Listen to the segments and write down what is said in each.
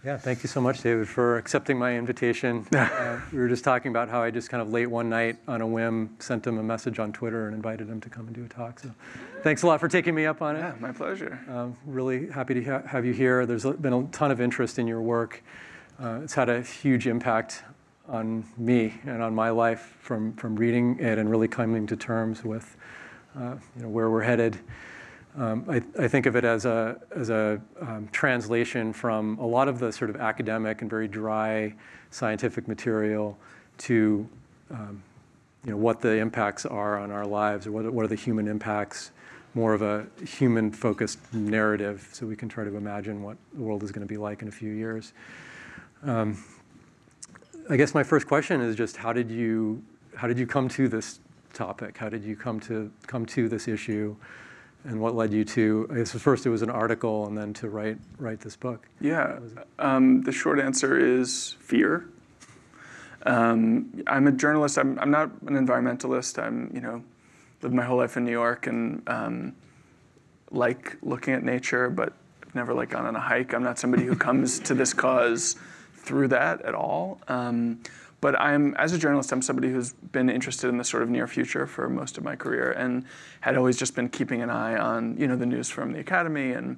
Yeah, thank you so much, David, for accepting my invitation. We were just talking about how I just kind of late one night on a whim sent him a message on Twitter and invited him to come and do a talk. So thanks a lot for taking me up on it. Yeah, my pleasure. Really happy to have you here. There's been a ton of interest in your work. It's had a huge impact on me and on my life from reading it and really coming to terms with where we're headed. I think of it as a translation from a lot of the sort of academic and very dry scientific material to what the impacts are on our lives, or what are the human impacts, more of a human-focused narrative, so we can try to imagine what the world is going to be like in a few years. I guess my first question is just how did you come to this topic? How did you come to this issue? And what led you to, I guess first it was an article and then to write this book? Yeah, the short answer is fear. I'm a journalist. I'm not an environmentalist. Lived my whole life in New York and like looking at nature, but I've never gone on a hike. I'm not somebody who comes to this cause through that at all. But as a journalist, I'm somebody who's been interested in the sort of near future for most of my career and had always just been keeping an eye on, the news from the academy and,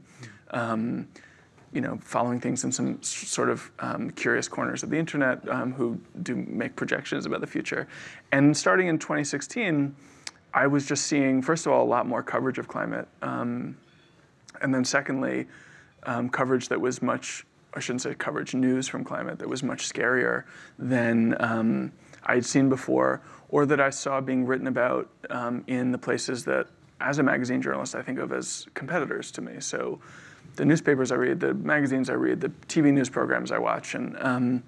following things in some sort of curious corners of the internet who do make projections about the future. And starting in 2016, I was just seeing, first of all, a lot more coverage of climate. And then secondly, coverage that was I shouldn't say coverage, news from climate that was much scarier than I had seen before, or that I saw being written about in the places that, as a magazine journalist, I think of as competitors to me. So the newspapers I read, the magazines I read, the TV news programs I watch, and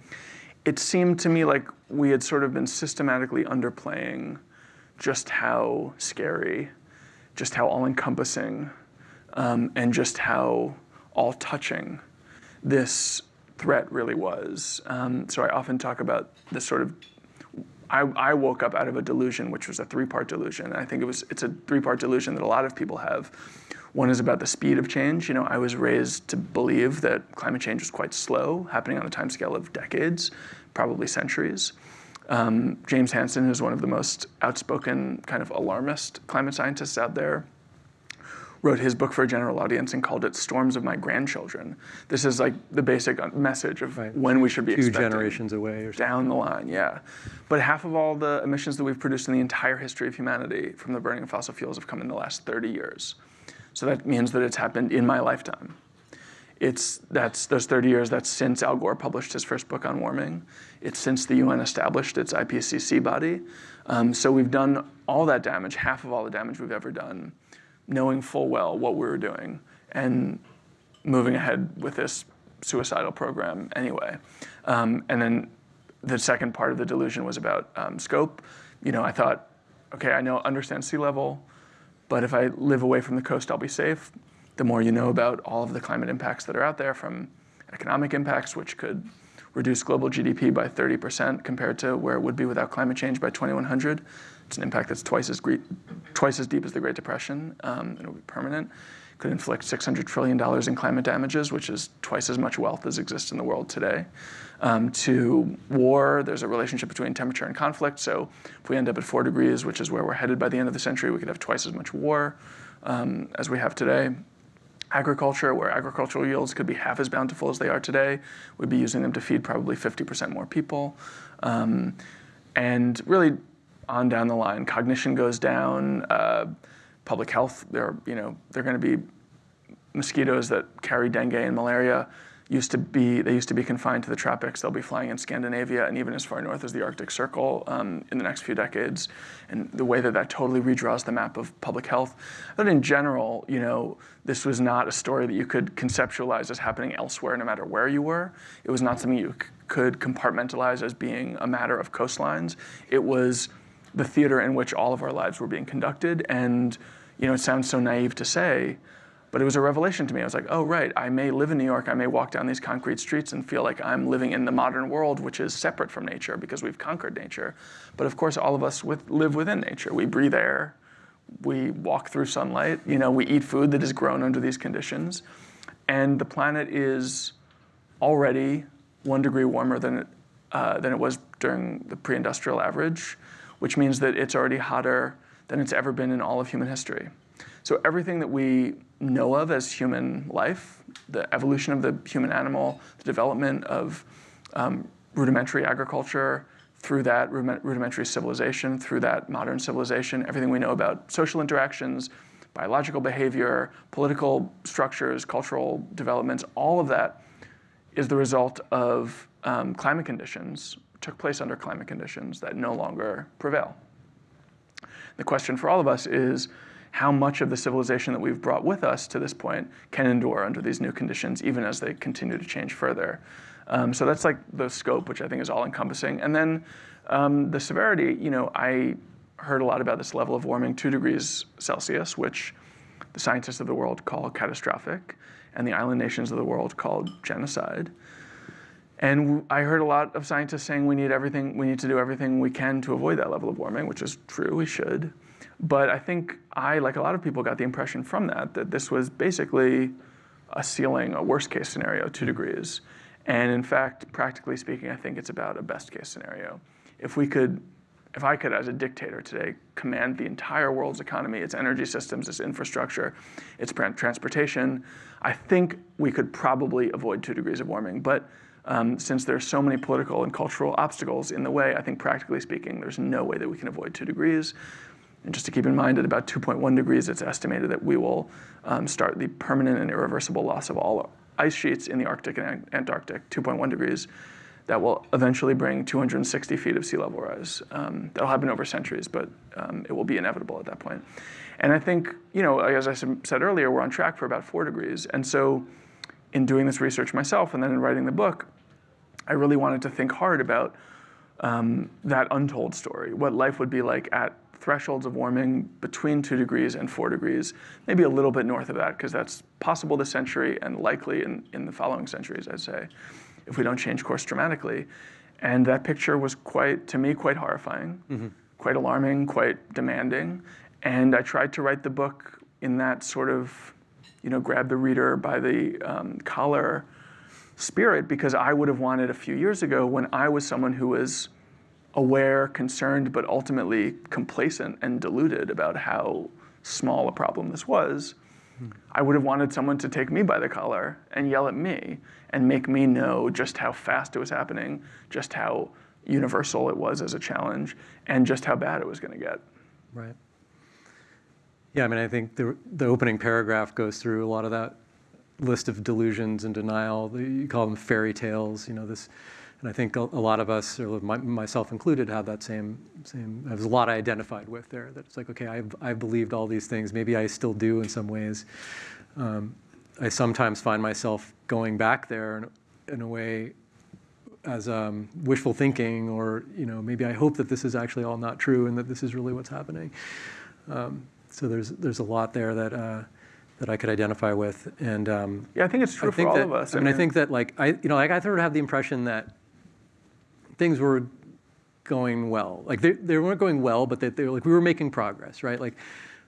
it seemed to me like we had sort of been systematically underplaying just how scary, just how all-encompassing, and just how all-touching this threat really was. So I often talk about this sort of, I woke up out of a delusion, which was a three-part delusion. And I think it's a three-part delusion that a lot of people have. One is about the speed of change. I was raised to believe that climate change was quite slow, happening on a timescale of decades, probably centuries. James Hansen, who's one of the most outspoken kind of alarmist climate scientists out there, wrote his book for a general audience and called it Storms of My Grandchildren. This is the basic message of when we should be expecting. 2 generations away or something. Down the line, yeah. But half of all the emissions that we've produced in the entire history of humanity from the burning of fossil fuels have come in the last 30 years. So that means that it's happened in my lifetime. That's those 30 years, that's since Al Gore published his first book on warming. It's since the UN established its IPCC body. So we've done all that damage, half of all the damage we've ever done, knowing full well what we were doing and moving ahead with this suicidal program anyway. And then the second part of the delusion was about scope. I thought, okay, understand sea level, but if I live away from the coast, I'll be safe. The more you know about all of the climate impacts that are out there, from economic impacts, which could reduce global GDP by 30% compared to where it would be without climate change by 2100. It's an impact that's twice as deep as the Great Depression. It'll be permanent. Could inflict $600 trillion in climate damages, which is twice as much wealth as exists in the world today. To war, there's a relationship between temperature and conflict. So if we end up at 4 degrees, which is where we're headed by the end of the century, we could have twice as much war as we have today. Agriculture, where agricultural yields could be half as bountiful as they are today, we'd be using them to feed probably 50% more people. And really, on down the line, cognition goes down, public health, they're going to be mosquitoes that carry dengue and malaria. They used to be confined to the tropics. They'll be flying in Scandinavia and even as far north as the Arctic Circle in the next few decades. And the way that totally redraws the map of public health. But in general, this was not a story that you could conceptualize as happening elsewhere, no matter where you were. It was not something you could compartmentalize as being a matter of coastlines. It was the theater in which all of our lives were being conducted. And it sounds so naive to say, but it was a revelation to me. I was like, oh, right, I may live in New York, I may walk down these concrete streets and feel like I'm living in the modern world, which is separate from nature because we've conquered nature. But of course, all of us live within nature. We breathe air, we walk through sunlight, we eat food that is grown under these conditions. And the planet is already 1 degree warmer than it was during the pre-industrial average, which means that it's already hotter than it's ever been in all of human history. So everything that we know of as human life, the evolution of the human animal, the development of rudimentary agriculture, through that rudimentary civilization, through that modern civilization, everything we know about social interactions, biological behavior, political structures, cultural developments, all of that is the result of climate conditions, took place under climate conditions that no longer prevail. The question for all of us is how much of the civilization that we've brought with us to this point can endure under these new conditions, even as they continue to change further. So that's like the scope, which I think is all encompassing. And then the severity, I heard a lot about this level of warming, 2 degrees Celsius, which the scientists of the world call catastrophic, and the island nations of the world call genocide. And I heard a lot of scientists saying we need to do everything we can to avoid that level of warming, which is true, we should. But I think I, like a lot of people, got the impression from that this was basically a ceiling, a worst case scenario, 2 degrees. And in fact, practically speaking, I think it's about a best case scenario. If I could, as a dictator today, command the entire world's economy, its energy systems, its infrastructure, its transportation, I think we could probably avoid 2 degrees of warming. But since there's so many political and cultural obstacles in the way, I think practically speaking, there's no way that we can avoid 2 degrees. And just to keep in mind, at about 2.1 degrees, it's estimated that we will start the permanent and irreversible loss of all ice sheets in the Arctic and Antarctic, 2.1 degrees. That will eventually bring 260 feet of sea level rise. That'll happen over centuries, but it will be inevitable at that point. And I think, as I said earlier, we're on track for about 4 degrees. And so in doing this research myself and then in writing the book, I really wanted to think hard about that untold story, what life would be like at thresholds of warming between 2 degrees and 4 degrees, maybe a little bit north of that, because that's possible this century and likely in the following centuries, I'd say, if we don't change course dramatically. And that picture was to me, quite horrifying, quite alarming, quite demanding. And I tried to write the book in that sort of, grab the reader by the collar spirit, because I would have wanted a few years ago, when I was someone who was aware, concerned, but ultimately complacent and deluded about how small a problem this was, I would have wanted someone to take me by the collar and yell at me and make me know just how fast it was happening, just how universal it was as a challenge, and just how bad it was going to get. Right. Yeah, I think the opening paragraph goes through a lot of that list of delusions and denial. You call them fairy tales, and I think a lot of us, or myself included, have that same. There's a lot I identified with there. That it's like, okay, I've believed all these things. Maybe I still do in some ways. I sometimes find myself going back there in a way as wishful thinking, or maybe I hope that this is actually all not true and that this is really what's happening. So there's a lot there that I could identify with, and yeah, I think it's true for all of us. I think that I sort of have the impression that things were going well. Like they weren't going well, but they were like, we were making progress, right? Like,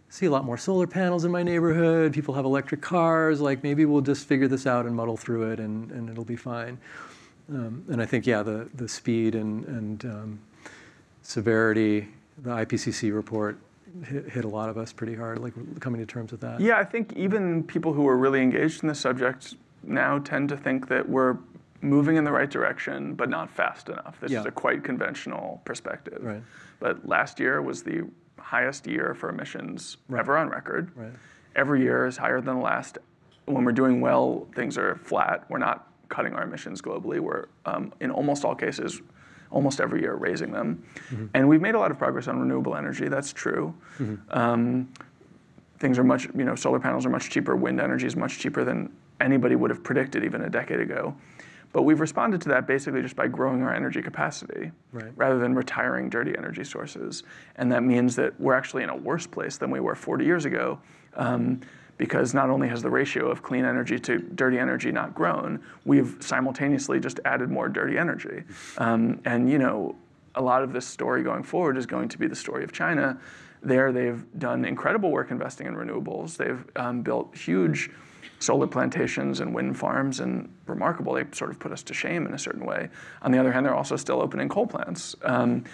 see a lot more solar panels in my neighborhood. People have electric cars. Like, maybe we'll just figure this out and muddle through it, and it'll be fine. And I think, yeah, the speed and severity, the IPCC report hit a lot of us pretty hard, like coming to terms with that. Yeah, I think even people who are really engaged in the subject now tend to think that we're moving in the right direction, but not fast enough. This is a quite conventional perspective. Right. But last year was the highest year for emissions ever on record. Right. Every year is higher than the last. When we're doing well, things are flat. We're not cutting our emissions globally. We're, in almost all cases, almost every year raising them. And we've made a lot of progress on renewable energy. That's true. Things are much, solar panels are much cheaper. Wind energy is much cheaper than anybody would have predicted even a decade ago. But we've responded to that basically just by growing our energy capacity rather than retiring dirty energy sources. And that means that we're actually in a worse place than we were 40 years ago, because not only has the ratio of clean energy to dirty energy not grown, we've simultaneously just added more dirty energy. And a lot of this story going forward is going to be the story of China there they've done incredible work investing in renewables. They've built huge solar plantations and wind farms, and remarkable. They sort of put us to shame in a certain way. On the other hand, they're also still opening coal plants. And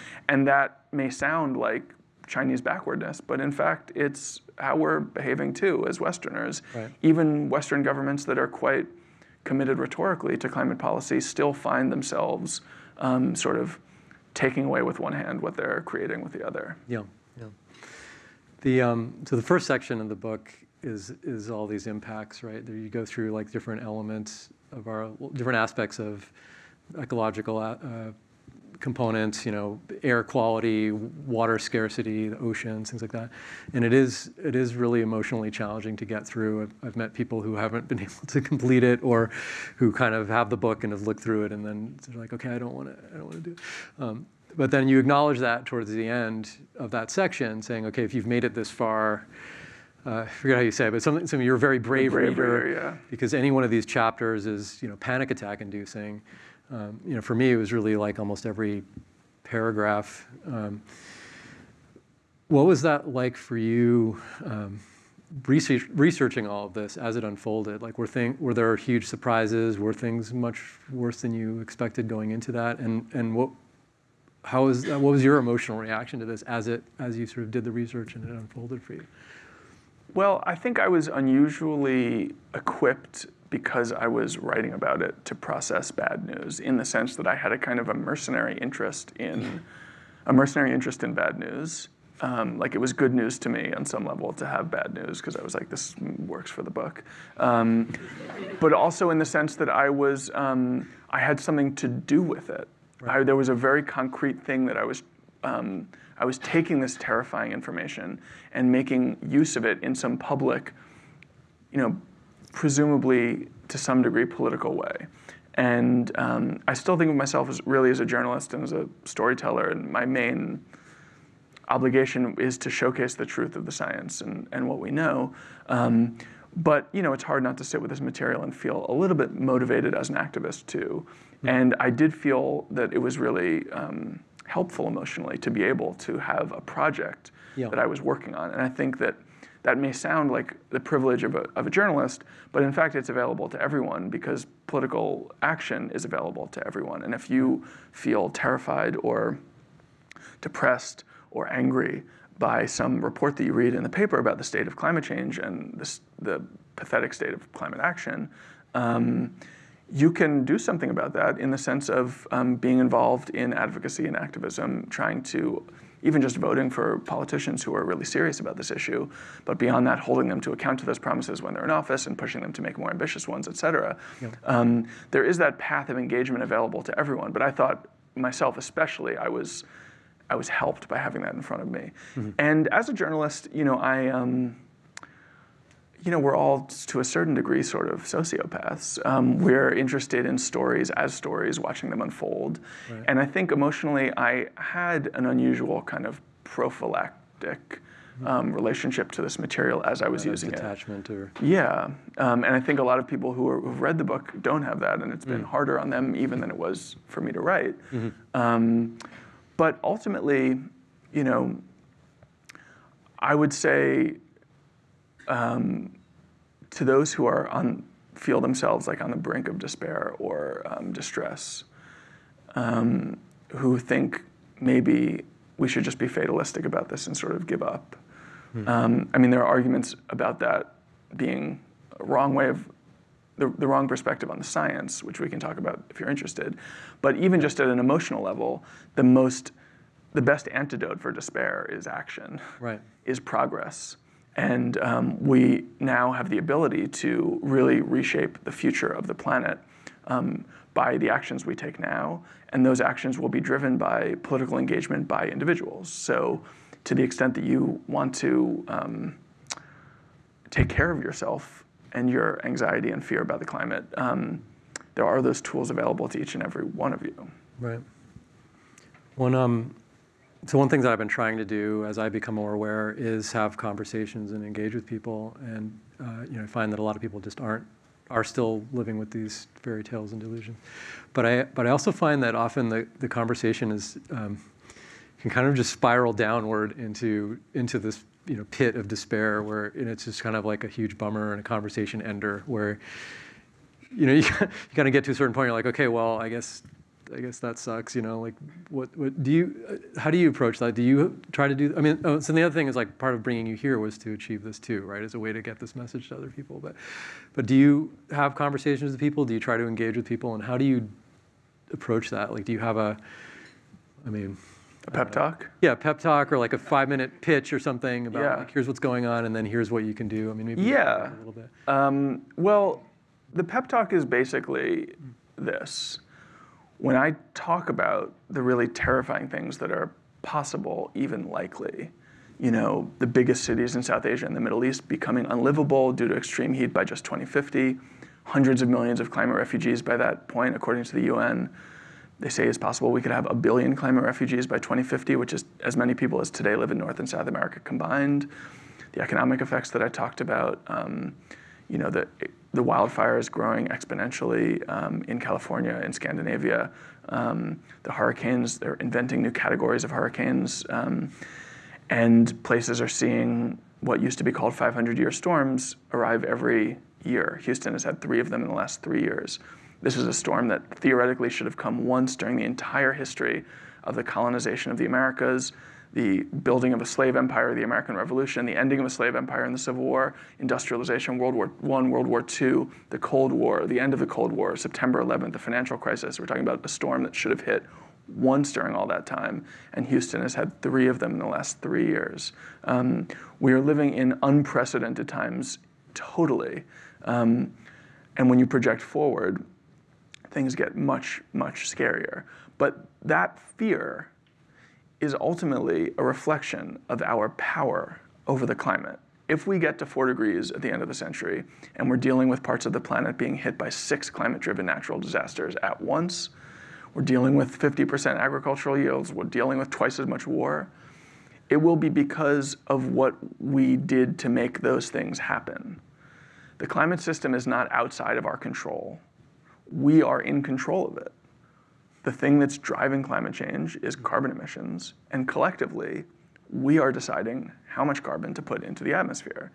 that may sound like Chinese backwardness, but in fact, it's how we're behaving too as Westerners. Right. Even Western governments that are quite committed rhetorically to climate policy still find themselves sort of taking away with one hand what they're creating with the other. Yeah, yeah. So the first section of the book is all these impacts, right? There you go through like different elements of different aspects of ecological components, air quality, water scarcity, the oceans, things like that. And it is really emotionally challenging to get through. I've met people who haven't been able to complete it, or who kind of have the book and have looked through it, and then they're like, okay, I don't want to do it. But then you acknowledge that towards the end of that section, saying, okay, if you've made it this far, I forget how you say it, but some you're a very brave reader, yeah. Because any one of these chapters is panic attack inducing. For me, it was really like almost every paragraph. What was that like for you, researching all of this as it unfolded? Like, were there huge surprises? Were things much worse than you expected going into that? And what was your emotional reaction to this as you sort of did the research and it unfolded for you? Well, I think I was unusually equipped because I was writing about it to process bad news, in the sense that I had a kind of a mercenary interest in bad news. Like, it was good news to me on some level to have bad news, because I was like, this works for the book. But also in the sense that I had something to do with it. Right. There was a very concrete thing that I was taking this terrifying information and making use of it in some public, presumably to some degree political way. And I still think of myself as a journalist and as a storyteller, and my main obligation is to showcase the truth of the science and what we know. But it's hard not to sit with this material and feel a little bit motivated as an activist too. Mm-hmm. And I did feel that it was really helpful emotionally to be able to have a project that I was working on. And I think that may sound like the privilege of a journalist, but in fact it's available to everyone, because political action is available to everyone. And if you feel terrified or depressed or angry by some report that you read in the paper about the state of climate change and the pathetic state of climate action, you can do something about that in the sense of being involved in advocacy and activism, trying to, even just voting for politicians who are really serious about this issue, but beyond that, holding them to account to those promises when they're in office and pushing them to make more ambitious ones, et cetera. Yeah. There is that path of engagement available to everyone, but I thought, myself especially, I was helped by having that in front of me. Mm-hmm. And as a journalist, we're all, to a certain degree, sort of sociopaths. We're interested in stories as stories, watching them unfold. Right. And I think emotionally, I had an unusual kind of prophylactic relationship to this material as I was using detachment it. Yeah. And I think a lot of people who've read the book don't have that, and it's been harder on them even than it was for me to write. Mm-hmm. But ultimately, I would say, to those who feel themselves like on the brink of despair or distress, who think maybe we should just be fatalistic about this and sort of give up. There are arguments about that being a wrong way of the wrong perspective on the science, which we can talk about if you're interested. But even just at an emotional level, the best antidote for despair is action, right. Is progress. And we now have the ability to really reshape the future of the planet by the actions we take now. And those actions will be driven by political engagement by individuals. So to the extent that you want to take care of yourself and your anxiety and fear about the climate, there are those tools available to each and every one of you. Right. So one thing that I've been trying to do as I become more aware is have conversations and engage with people, and I find that a lot of people just are still living with these fairy tales and delusions. But I also find that often the conversation can kind of just spiral downward into this pit of despair where it's just kind of like a huge bummer and a conversation ender where you kind of get to a certain point, you're like, okay, well, I guess that sucks, like what do you, how do you approach that? Do you try to do, so the other thing is like part of bringing you here was to achieve this too, right? As a way to get this message to other people. But do you have conversations with people? Do you try to engage with people? And how do you approach that? Like, do you have a pep talk? Yeah, pep talk, or like a 5-minute pitch or something about like, here's what's going on and then here's what you can do. Maybe a little bit. Well, the pep talk is basically this. When I talk about the really terrifying things that are possible, even likely, the biggest cities in South Asia and the Middle East becoming unlivable due to extreme heat by just 2050, hundreds of millions of climate refugees by that point, according to the UN. They say it's possible we could have 1 billion climate refugees by 2050, which is as many people as today live in North and South America combined. The economic effects that I talked about, the wildfires growing exponentially in California, in Scandinavia, the hurricanes, they're inventing new categories of hurricanes, and places are seeing what used to be called 500-year storms arrive every year. Houston has had 3 of them in the last 3 years. This is a storm that theoretically should have come once during the entire history of the colonization of the Americas, the building of a slave empire, the American Revolution, the ending of a slave empire in the Civil War, industrialization, World War I, World War II, the Cold War, the end of the Cold War, September 11th, the financial crisis. We're talking about a storm that should have hit once during all that time, and Houston has had 3 of them in the last 3 years. We are living in unprecedented times, totally. And when you project forward, things get much, much scarier. But that fear is ultimately a reflection of our power over the climate. If we get to 4 degrees at the end of the century, and we're dealing with parts of the planet being hit by 6 climate-driven natural disasters at once, we're dealing with 50% agricultural yields, we're dealing with twice as much war, it will be because of what we did to make those things happen. The climate system is not outside of our control. We are in control of it. The thing that's driving climate change is carbon emissions, and collectively, we are deciding how much carbon to put into the atmosphere.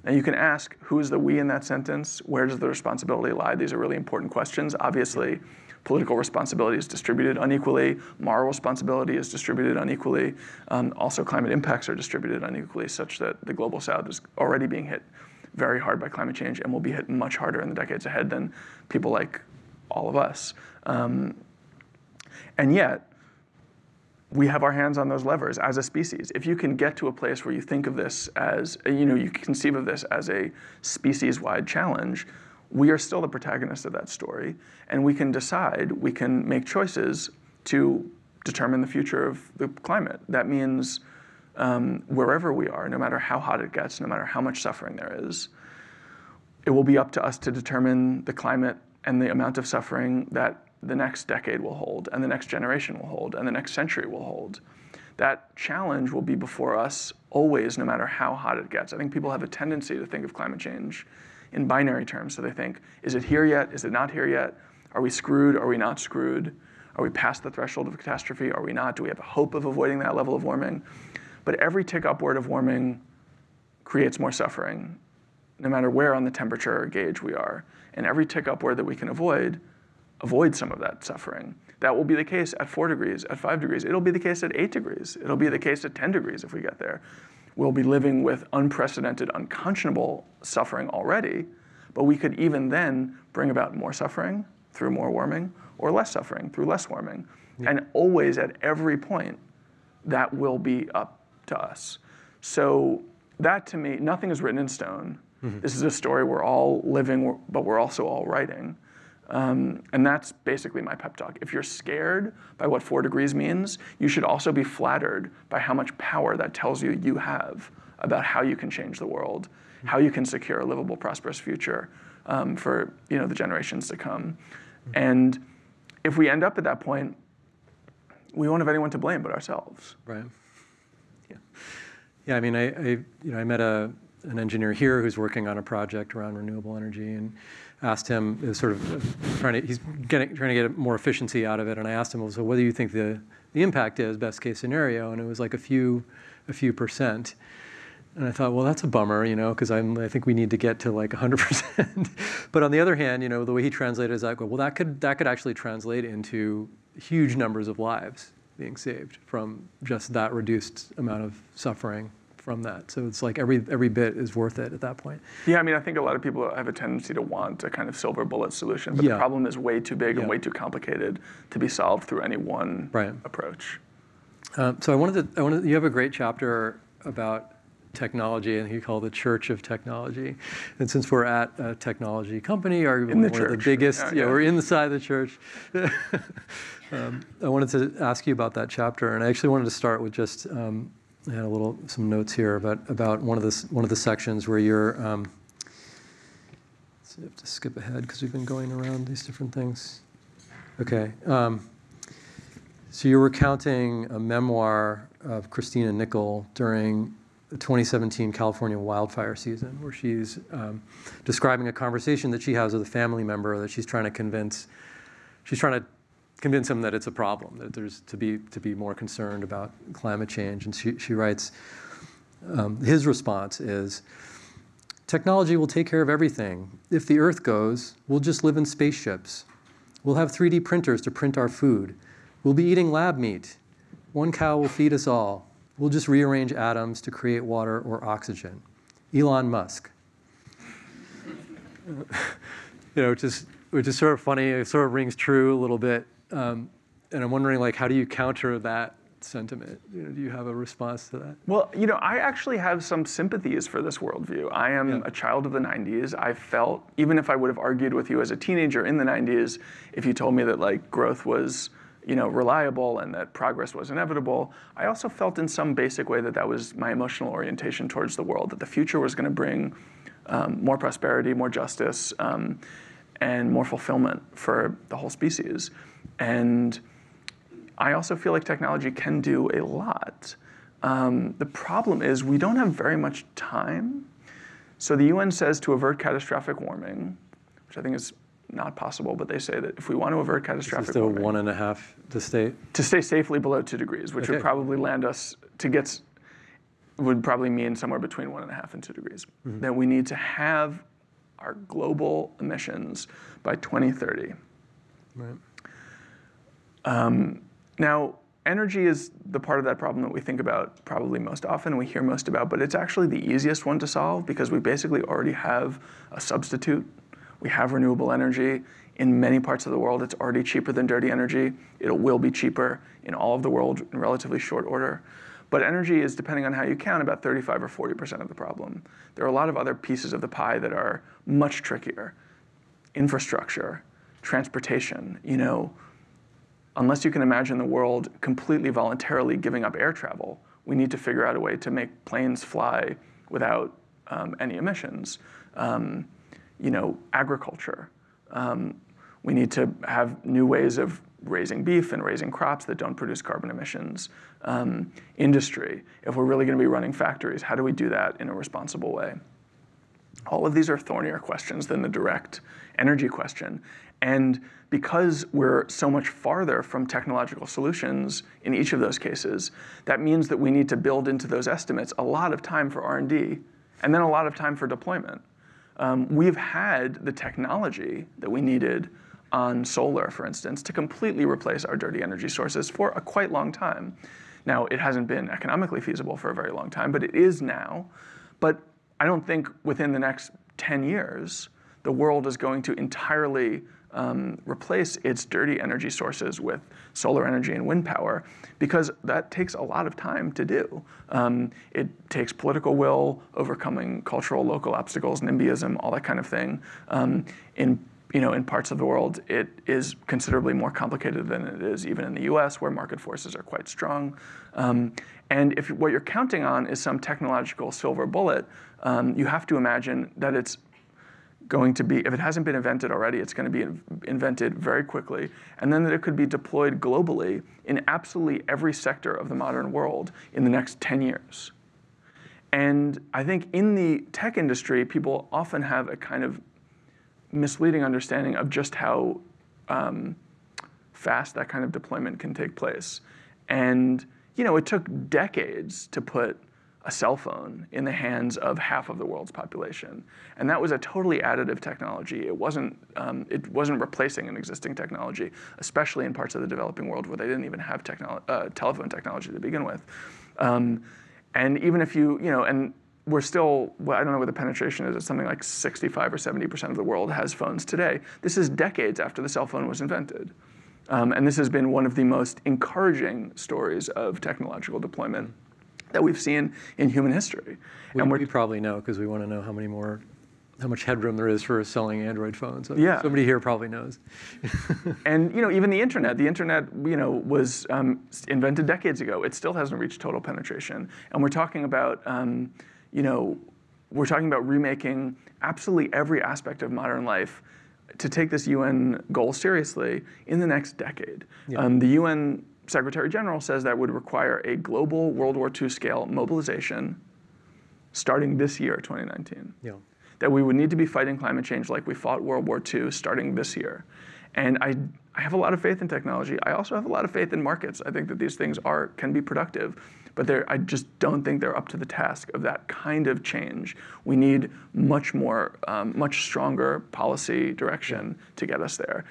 Now you can ask, who is the we in that sentence? Where does the responsibility lie? These are really important questions. Obviously, political responsibility is distributed unequally, moral responsibility is distributed unequally, also climate impacts are distributed unequally, such that the global south is already being hit very hard by climate change and will be hit much harder in the decades ahead than people like all of us. And yet, we have our hands on those levers as a species. If you can get to a place where you think of this as, you conceive of this as a species-wide challenge, we are still the protagonists of that story, and we can decide, we can make choices to determine the future of the climate. That means wherever we are, no matter how hot it gets, no matter how much suffering there is, it will be up to us to determine the climate and the amount of suffering that the next decade will hold, and the next generation will hold, and the next century will hold. That challenge will be before us always, no matter how hot it gets. I think people have a tendency to think of climate change in binary terms. So they think, is it here yet? Is it not here yet? Are we screwed? Are we not screwed? Are we past the threshold of catastrophe? Are we not? Do we have a hope of avoiding that level of warming? But every tick upward of warming creates more suffering, no matter where on the temperature gauge we are. And every tick upward that we can avoid some of that suffering. That will be the case at 4 degrees, at 5 degrees. It'll be the case at 8 degrees. It'll be the case at 10 degrees if we get there. We'll be living with unprecedented, unconscionable suffering already, but we could even then bring about more suffering through more warming, or less suffering through less warming. Yeah. And always at every point, that will be up to us. So that to me, nothing is written in stone. Mm-hmm. This is a story we're all living, but we're also all writing. And that's basically my pep talk. If you're scared by what 4 degrees means, you should also be flattered by how much power that tells you you have about how you can change the world, how you can secure a livable, prosperous future for the generations to come. And if we end up at that point, we won't have anyone to blame but ourselves. Right. Yeah. I mean, I met an engineer here who's working on a project around renewable energy, and asked him, sort of he's trying to get more efficiency out of it, and I asked him, so what do you think the the impact is, best case scenario, and it was like a few percent. And I thought, well, that's a bummer, because I think we need to get to like 100%. But on the other hand, the way he translated it is like, well, that could actually translate into huge numbers of lives being saved from just that reduced amount of suffering from that. So it's like every bit is worth it at that point. Yeah, I think a lot of people have a tendency to want a kind of silver bullet solution, but the problem is way too big and way too complicated to be solved through any one approach. So I wanted you have a great chapter about technology, and he called it Church of Technology. And since we're at a technology company, we're one of the biggest, we're inside the church. I wanted to ask you about that chapter, and I actually wanted to start with just I had some notes here about one of the sections where you're. So I have to skip ahead because we've been going around these different things. Okay. So you're recounting a memoir of Christina Nickel during the 2017 California wildfire season, where she's describing a conversation that she has with a family member that she's trying to convince him that it's a problem, that there's to be more concerned about climate change. And she writes, his response is, technology will take care of everything. If the Earth goes, we'll just live in spaceships. We'll have 3D printers to print our food. We'll be eating lab meat. One cow will feed us all. We'll just rearrange atoms to create water or oxygen. Elon Musk. Which is sort of funny. It sort of rings true a little bit. And I'm wondering, how do you counter that sentiment? Do you have a response to that? Well, I actually have some sympathies for this worldview. I am a child of the 90s. I felt, even if I would have argued with you as a teenager in the 90s, if you told me that growth was reliable and that progress was inevitable, I also felt in some basic way that was my emotional orientation towards the world, that the future was going to bring more prosperity, more justice, and more fulfillment for the whole species. And I also feel like technology can do a lot. The problem is we don't have very much time. So the UN says to avert catastrophic warming, which I think is not possible, but they say that if we want to avert catastrophic warming, 1.5 to stay safely below 2 degrees, which would probably land us would probably mean somewhere between 1.5 and 2 degrees. Mm-hmm. That we need to have our global emissions by 2030. Right. Now, energy is the part of that problem that we think about probably most often, we hear most about, but it's actually the easiest one to solve because we basically already have a substitute. We have renewable energy. In many parts of the world, it's already cheaper than dirty energy. It will be cheaper in all of the world in relatively short order. But energy is, depending on how you count, about 35 or 40% of the problem. There are a lot of other pieces of the pie that are much trickier. Infrastructure, transportation, unless you can imagine the world completely voluntarily giving up air travel, we need to figure out a way to make planes fly without any emissions. Agriculture. We need to have new ways of raising beef and raising crops that don't produce carbon emissions. Industry. If we're really going to be running factories, how do we do that in a responsible way? All of these are thornier questions than the direct energy question. And because we're so much farther from technological solutions in each of those cases, that means that we need to build into those estimates a lot of time for R&D and then a lot of time for deployment. We've had the technology that we needed on solar, for instance, to completely replace our dirty energy sources for a quite long time. Now, it hasn't been economically feasible for a very long time, but it is now. But I don't think within the next 10 years, the world is going to entirely replace its dirty energy sources with solar energy and wind power, because that takes a lot of time to do. It takes political will, overcoming cultural local obstacles, NIMBYism, all that kind of thing. In parts of the world, it is considerably more complicated than it is even in the US, where market forces are quite strong. And if what you're counting on is some technological silver bullet, you have to imagine that it's going to be, if it hasn't been invented already, it's going to be invented very quickly, and then that it could be deployed globally in absolutely every sector of the modern world in the next 10 years. And I think in the tech industry, people often have a kind of misleading understanding of just how fast that kind of deployment can take place. And it took decades to put a cell phone in the hands of half of the world's population, and that was a totally additive technology. It wasn't replacing an existing technology, especially in parts of the developing world where they didn't even have telephone technology to begin with. And even if and we're still, well, I don't know what the penetration is, it's something like 65 or 70% of the world has phones today. This is decades after the cell phone was invented. And this has been one of the most encouraging stories of technological deployment that we've seen in human history. We probably know, because we want to know how much headroom there is for selling Android phones. Yeah. Somebody here probably knows. And even the internet was invented decades ago. It still hasn't reached total penetration. And we're talking about remaking absolutely every aspect of modern life to take this UN goal seriously in the next decade. Yeah. The UN Secretary General says that would require a global World War II scale mobilization starting this year, 2019. Yeah. That we would need to be fighting climate change like we fought World War II starting this year. And I have a lot of faith in technology. I also have a lot of faith in markets. I think that these things can be productive, but I just don't think they're up to the task of that kind of change. We need much stronger policy direction to get us there.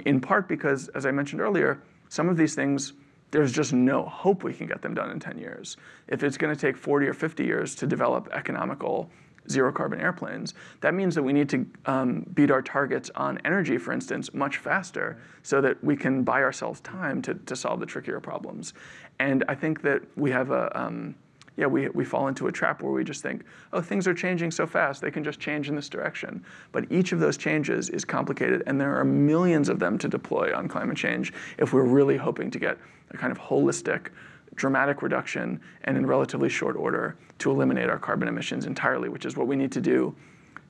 In part because, as I mentioned earlier, some of these things, there's just no hope we can get them done in 10 years. If it's going to take 40 or 50 years to develop economical zero-carbon airplanes, that means that we need to beat our targets on energy, for instance, much faster so that we can buy ourselves time to solve the trickier problems. And I think that we have we fall into a trap where we just think, oh, things are changing so fast, they can just change in this direction. But each of those changes is complicated, and there are millions of them to deploy on climate change if we're really hoping to get a kind of holistic, dramatic reduction, and in relatively short order to eliminate our carbon emissions entirely, which is what we need to do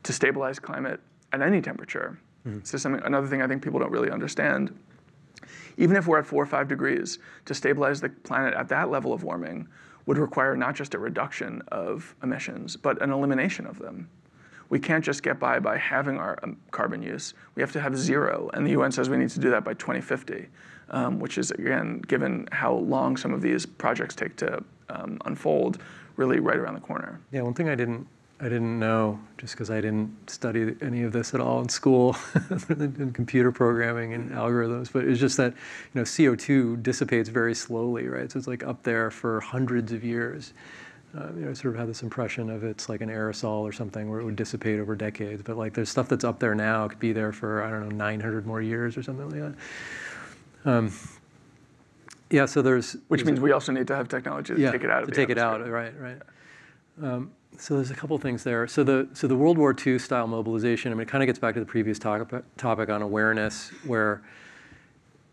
to stabilize climate at any temperature. So another thing I think people don't really understand. Even if we're at 4 or 5 degrees, to stabilize the planet at that level of warming would require not just a reduction of emissions, but an elimination of them. We can't just get by having our carbon use. We have to have zero, and the UN says we need to do that by 2050, which is, again, given how long some of these projects take to unfold, really right around the corner. Yeah, one thing I didn't know, just because I didn't study any of this at all in school, in computer programming and algorithms, but it's just that CO2 dissipates very slowly, right? So it's like up there for hundreds of years. I sort of had this impression of it's like an aerosol or something where it would dissipate over decades, but like there's stuff that's up there now could be there for, I don't know, 900 more years or something like that. Yeah, so which means we also need to have technology to take it out of the atmosphere. To take it out, right. So there's a couple things there. So the World War II style mobilization, I mean, it kind of gets back to the previous topic on awareness, where,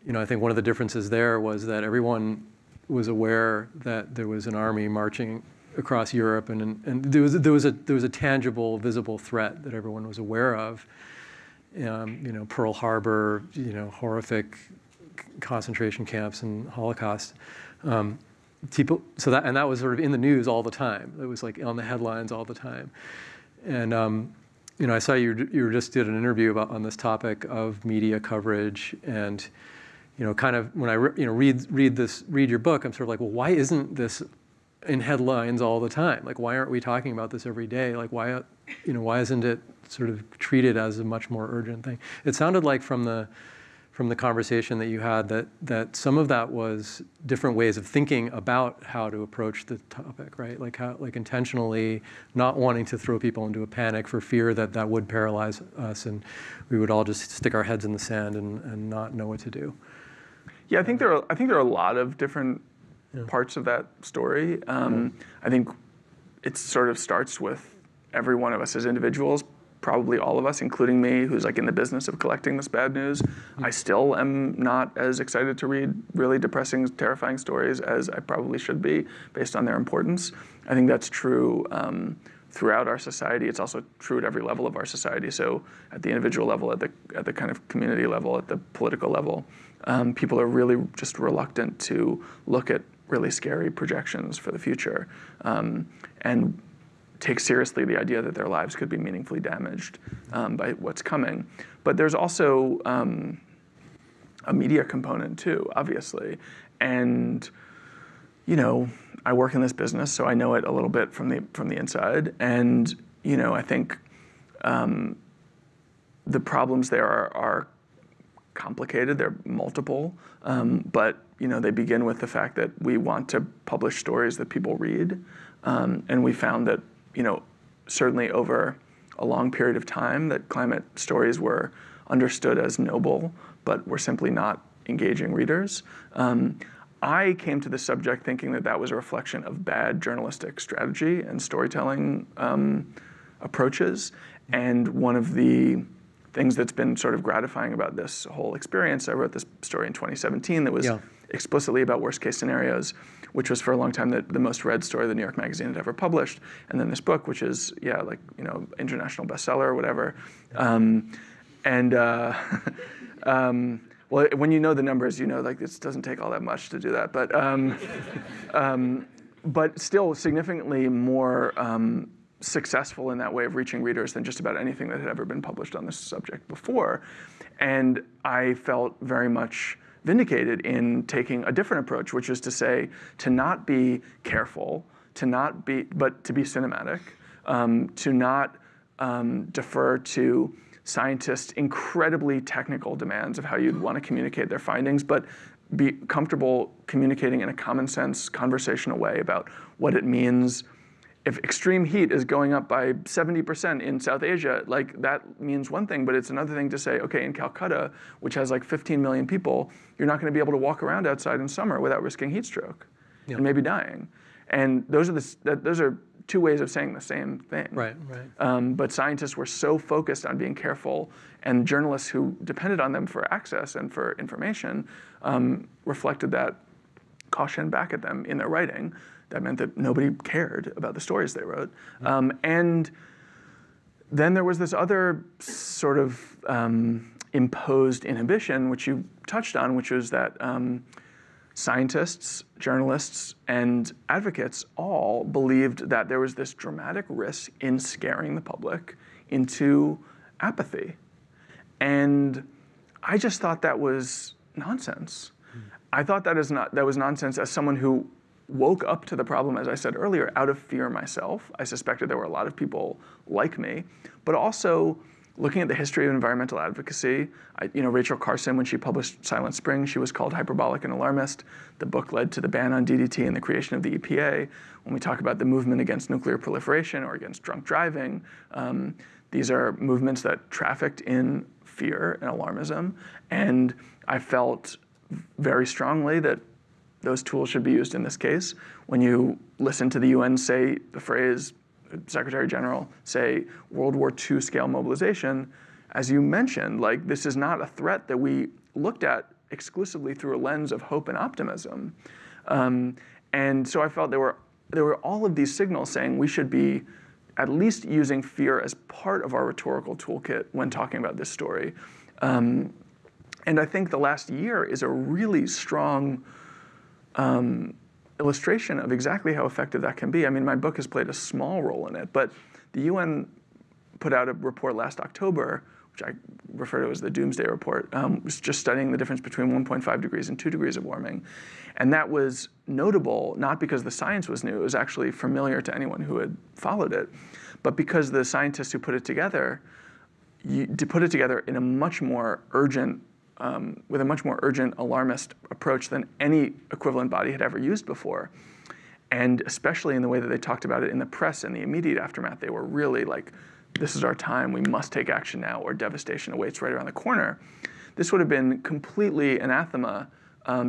I think one of the differences there was that everyone was aware that there was an army marching across Europe, and there was a tangible, visible threat that everyone was aware of. Pearl Harbor, horrific concentration camps and Holocaust. That was sort of in the news all the time. It was like on the headlines all the time. And I saw you just did an interview on this topic of media coverage, and kind of when I read your book, I'm sort of like, well, why isn't this in headlines all the time? Like, why aren't we talking about this every day? Like, why isn't it sort of treated as a much more urgent thing? It sounded like from the conversation that you had that some of that was different ways of thinking about how to approach the topic, right? Like intentionally not wanting to throw people into a panic for fear that would paralyze us and we would all just stick our heads in the sand and not know what to do. Yeah, I think there are a lot of different parts of that story. I think it sort of starts with every one of us as individuals, probably all of us, including me, who's like in the business of collecting this bad news. I still am not as excited to read really depressing, terrifying stories as I probably should be based on their importance. I think that's true throughout our society. It's also true at every level of our society. So at the individual level, at the kind of community level, at the political level, people are really just reluctant to look at really scary projections for the future and take seriously the idea that their lives could be meaningfully damaged by what's coming. But there's also a media component too, obviously. And I work in this business, so I know it a little bit from the inside, and I think the problems there are complicated. They're multiple, but they begin with the fact that we want to publish stories that people read, and we found that certainly over a long period of time that climate stories were understood as noble, but were simply not engaging readers. I came to the subject thinking that was a reflection of bad journalistic strategy and storytelling approaches. And one of the things that's been sort of gratifying about this whole experience, I wrote this story in 2017 that was explicitly about worst case scenarios, which was for a long time the most read story the New York Magazine had ever published. And then this book, which is, international bestseller or whatever. Well, when you know the numbers, this doesn't take all that much to do that. But still significantly more successful in that way of reaching readers than just about anything that had ever been published on this subject before. And I felt very much vindicated in taking a different approach, which is to say, to not be careful, but to be cinematic, to not defer to scientists' incredibly technical demands of how you'd want to communicate their findings, but be comfortable communicating in a common sense, conversational way about what it means. If extreme heat is going up by 70% in South Asia, that means one thing, but it's another thing to say, okay, in Calcutta, which has 15 million people, you're not going to be able to walk around outside in summer without risking heat stroke and maybe dying. And those are two ways of saying the same thing. Right. But scientists were so focused on being careful, and journalists who depended on them for access and for information reflected that caution back at them in their writing. That meant that nobody cared about the stories they wrote. And then there was this other sort of imposed inhibition, which you touched on, which was that scientists, journalists, and advocates all believed that there was this dramatic risk in scaring the public into apathy. And I just thought that was nonsense. I thought that was nonsense as someone who woke up to the problem, as I said earlier, out of fear myself. I suspected there were a lot of people like me, but also looking at the history of environmental advocacy. Rachel Carson, when she published Silent Spring, she was called hyperbolic and alarmist. The book led to the ban on DDT and the creation of the EPA. When we talk about the movement against nuclear proliferation or against drunk driving, these are movements that trafficked in fear and alarmism. And I felt very strongly that those tools should be used in this case. When you listen to the UN say the phrase, Secretary General say World War II scale mobilization, as you mentioned, this is not a threat that we looked at exclusively through a lens of hope and optimism. And so I felt there were all of these signals saying we should be at least using fear as part of our rhetorical toolkit when talking about this story. And I think the last year is a really strong illustration of exactly how effective that can be. I mean, my book has played a small role in it, but the UN put out a report last October, which I refer to as the Doomsday Report, was just studying the difference between 1.5 degrees and 2 degrees of warming. And that was notable, not because the science was new, it was actually familiar to anyone who had followed it, but because the scientists who put it together, in a much more urgent with a much more urgent, alarmist approach than any equivalent body had ever used before. And especially in the way that they talked about it in the press in the immediate aftermath, they were really this is our time, we must take action now, or devastation awaits right around the corner. This would have been completely anathema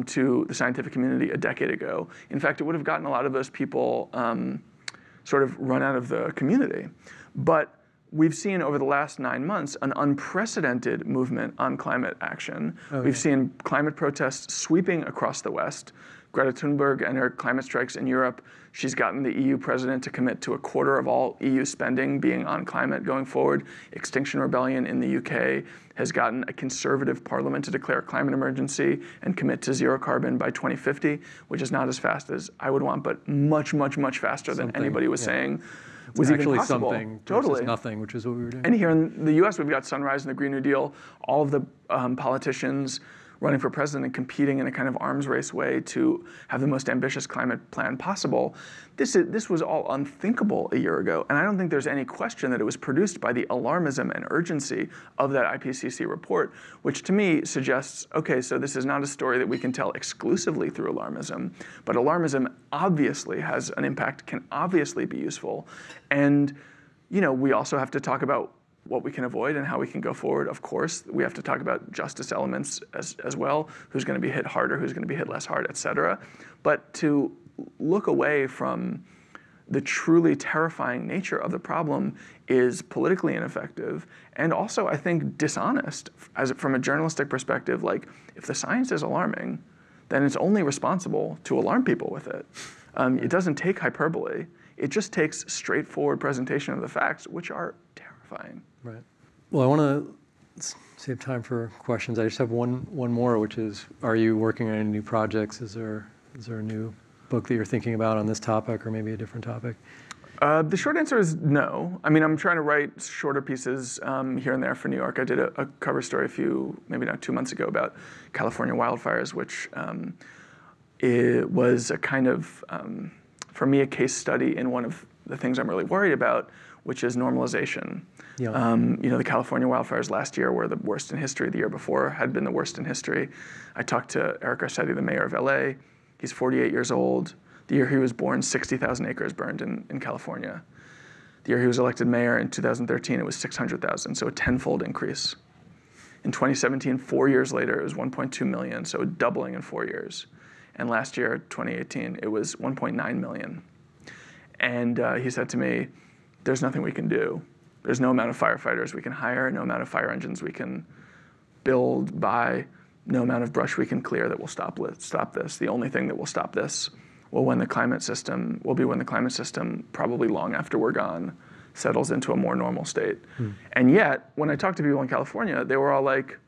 to the scientific community a decade ago. In fact, it would have gotten a lot of those people sort of run out of the community. But we've seen over the last 9 months an unprecedented movement on climate action. We've seen climate protests sweeping across the West. Greta Thunberg and her climate strikes in Europe, she's gotten the EU president to commit to 1/4 of all EU spending being on climate going forward. Extinction Rebellion in the UK has gotten a conservative parliament to declare a climate emergency and commit to zero carbon by 2050, which is not as fast as I would want, but much, much, much faster than anybody was saying. Was actually even possible. Something totally versus nothing, which is what we were doing. And here in the U.S., we've got Sunrise and the Green New Deal. All of the politicians running for president and competing in a kind of arms race way to have the most ambitious climate plan possible. This was all unthinkable a year ago, and I don't think there's any question that it was produced by the alarmism and urgency of that IPCC report, which to me suggests, okay, so this is not a story that we can tell exclusively through alarmism, but alarmism obviously has an impact, can obviously be useful, and we also have to talk about what we can avoid and how we can go forward. Of course, we have to talk about justice elements as well, who's going to be hit harder, who's going to be hit less hard, et cetera. But to look away from the truly terrifying nature of the problem is politically ineffective and also, I think, dishonest. From a journalistic perspective, like, if the science is alarming, then it's only responsible to alarm people with it. It doesn't take hyperbole. It just takes straightforward presentation of the facts, which are terrifying. Right. Well, I want to save time for questions. I just have one more, which is, are you working on any new projects? Is there a new book that you're thinking about on this topic or maybe a different topic? The short answer is no. I mean, I'm trying to write shorter pieces here and there for New York. I did a cover story maybe not 2 months ago, about California wildfires, which it was a kind of, for me, a case study in one of the things I'm really worried about, which is normalization. Yeah. The California wildfires last year were the worst in history. The year before had been the worst in history. I talked to Eric Garcetti, the mayor of LA. He's 48 years old. The year he was born, 60,000 acres burned in California. The year he was elected mayor in 2013, it was 600,000, so a tenfold increase. In 2017, 4 years later, it was 1.2 million, so a doubling in 4 years. And last year, 2018, it was 1.9 million. And he said to me, there's nothing we can do. There's no amount of firefighters we can hire, no amount of fire engines we can build, buy, no amount of brush we can clear that will stop this. The only thing that will stop this will be when the climate system, probably long after we're gone, settles into a more normal state. And yet, when I talked to people in California, they were all like,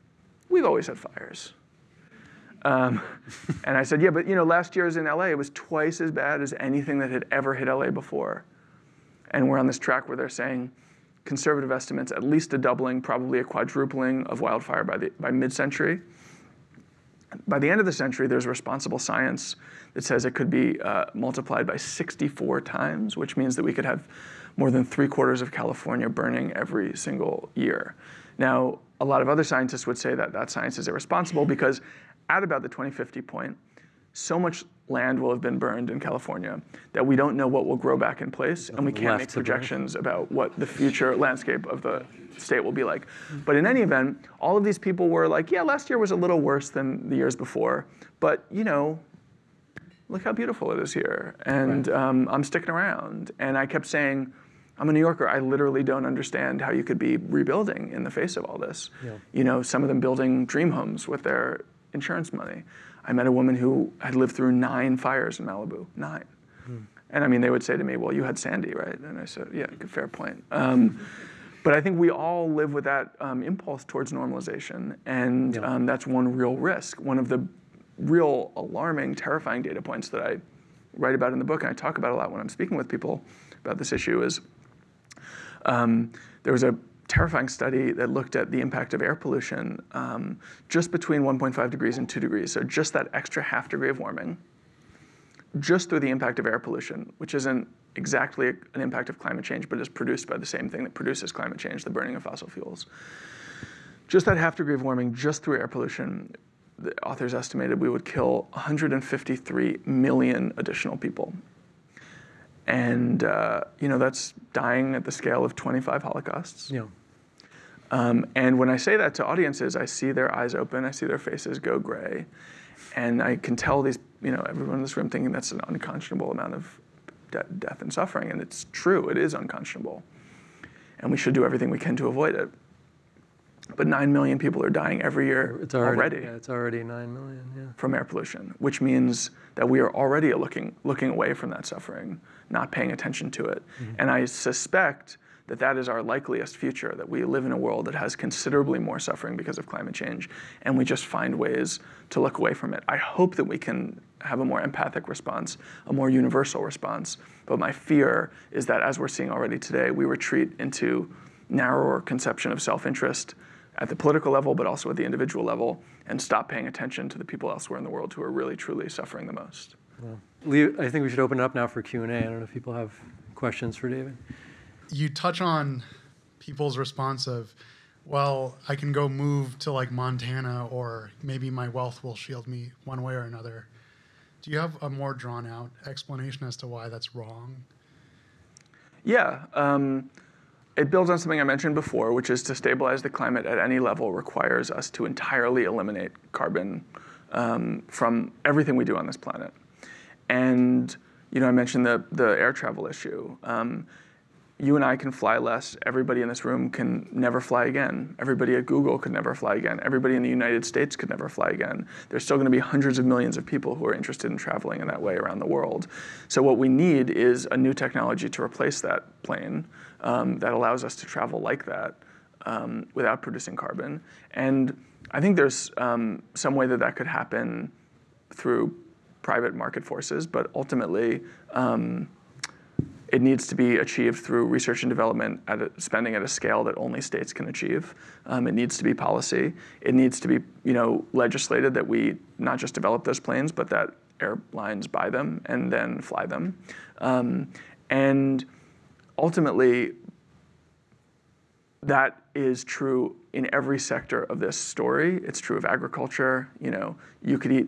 we've always had fires. And I said, yeah, but last year's in LA, it was twice as bad as anything that had ever hit LA before. And we're on this track where they're saying, conservative estimates, at least a doubling, probably a quadrupling of wildfire by mid-century. By the end of the century, there's responsible science that says it could be multiplied by 64 times, which means that we could have more than 3/4 of California burning every single year. Now, a lot of other scientists would say that that science is irresponsible because at about the 2050 point, so much land will have been burned in California that we don't know what will grow back in place, and we can't make projections about what the future landscape of the state will be like. But in any event, all of these people were like, yeah, last year was a little worse than the years before, but look how beautiful it is here, and I'm sticking around. And I kept saying, I'm a New Yorker, I literally don't understand how you could be rebuilding in the face of all this. Yeah. Some of them building dream homes with their insurance money. I met a woman who had lived through 9 fires in Malibu, 9. And I mean, they would say to me, well, you had Sandy, right? And I said, yeah, fair point. But I think we all live with that impulse towards normalization. And that's one real risk. One of the real alarming, terrifying data points that I write about in the book, and I talk about a lot when I'm speaking with people about this issue, is there was a terrifying study that looked at the impact of air pollution just between 1.5 degrees and 2 degrees. So just that extra half degree of warming, just through the impact of air pollution, which isn't exactly an impact of climate change, but is produced by the same thing that produces climate change, the burning of fossil fuels. Just that half degree of warming, just through air pollution, the authors estimated we would kill 153 million additional people. And that's dying at the scale of 25 Holocausts. Yeah. And when I say that to audiences, I see their eyes open, I see their faces go gray, and I can tell everyone in this room thinking that's an unconscionable amount of death and suffering, and it's true, it is unconscionable, and we should do everything we can to avoid it. But 9 million people are dying every year already. Yeah, it's already 9 million, yeah. From air pollution, which means that we are already looking away from that suffering, not paying attention to it. And I suspect that that is our likeliest future, that we live in a world that has considerably more suffering because of climate change, and we just find ways to look away from it. I hope that we can have a more empathic response, a more universal response, but my fear is that, as we're seeing already today, we retreat into narrower conception of self-interest, at the political level, but also at the individual level, and stop paying attention to the people elsewhere in the world who are really, truly suffering the most. Well, Lee, I think we should open it up now for Q&A. I don't know if people have questions for David. You touch on people's response of, well, I can go move to like Montana, or maybe my wealth will shield me one way or another. Do you have a more drawn out explanation as to why that's wrong? Yeah, it builds on something I mentioned before, which is to stabilize the climate at any level requires us to entirely eliminate carbon from everything we do on this planet. And I mentioned the air travel issue. You and I can fly less. Everybody in this room can never fly again. Everybody at Google could never fly again. Everybody in the United States could never fly again. There's still going to be hundreds of millions of people who are interested in traveling in that way around the world. So what we need is a new technology to replace that plane that allows us to travel like that without producing carbon. And I think there's some way that could happen through private market forces, but ultimately, it needs to be achieved through research and development spending at a scale that only states can achieve. It needs to be policy. It needs to be, legislated that we not just develop those planes, but that airlines buy them and then fly them. And ultimately, that is true in every sector of this story. It's true of agriculture. You could eat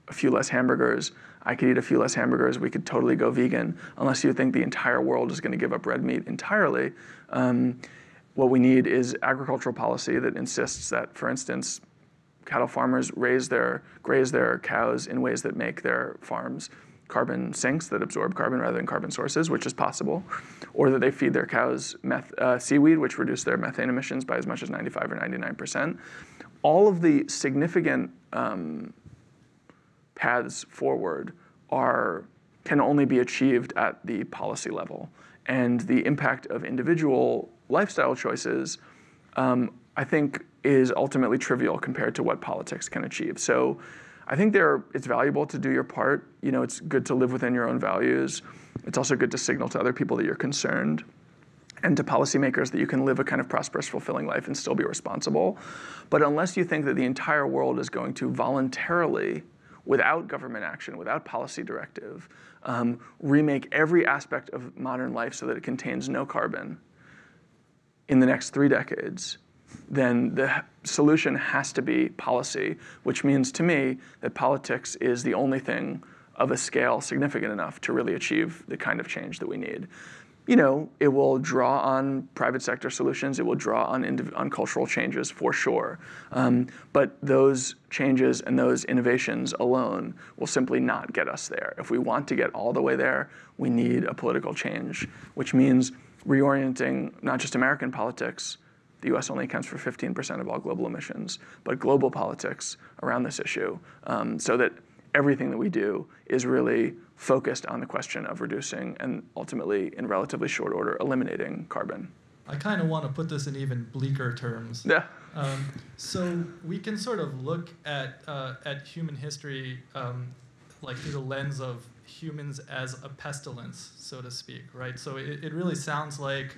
a few less hamburgers. I could eat a few less hamburgers. We could totally go vegan, unless you think the entire world is going to give up red meat entirely. What we need is agricultural policy that insists that, for instance, cattle farmers graze their cows in ways that make their farms carbon sinks that absorb carbon rather than carbon sources, which is possible, or that they feed their cows seaweed, which reduce their methane emissions by as much as 95 or 99%. All of the significant paths forward can only be achieved at the policy level. And the impact of individual lifestyle choices, I think, is ultimately trivial compared to what politics can achieve. So I think it's valuable to do your part. It's good to live within your own values. It's also good to signal to other people that you're concerned, and to policymakers that you can live a kind of prosperous, fulfilling life and still be responsible. But unless you think that the entire world is going to voluntarily, without government action, without policy directive, remake every aspect of modern life so that it contains no carbon in the next 3 decades, then the solution has to be policy, which means to me that politics is the only thing of a scale significant enough to really achieve the kind of change that we need. It will draw on private sector solutions. It will draw on cultural changes for sure. But those changes and those innovations alone will simply not get us there. If we want to get all the way there, we need a political change, which means reorienting not just American politics. The US only accounts for 15% of all global emissions, but global politics around this issue, so that everything that we do is really focused on the question of reducing and ultimately, in relatively short order, eliminating carbon. I kind of want to put this in even bleaker terms. Yeah. So we can sort of look at human history like through the lens of humans as a pestilence, so to speak, right? So it really sounds like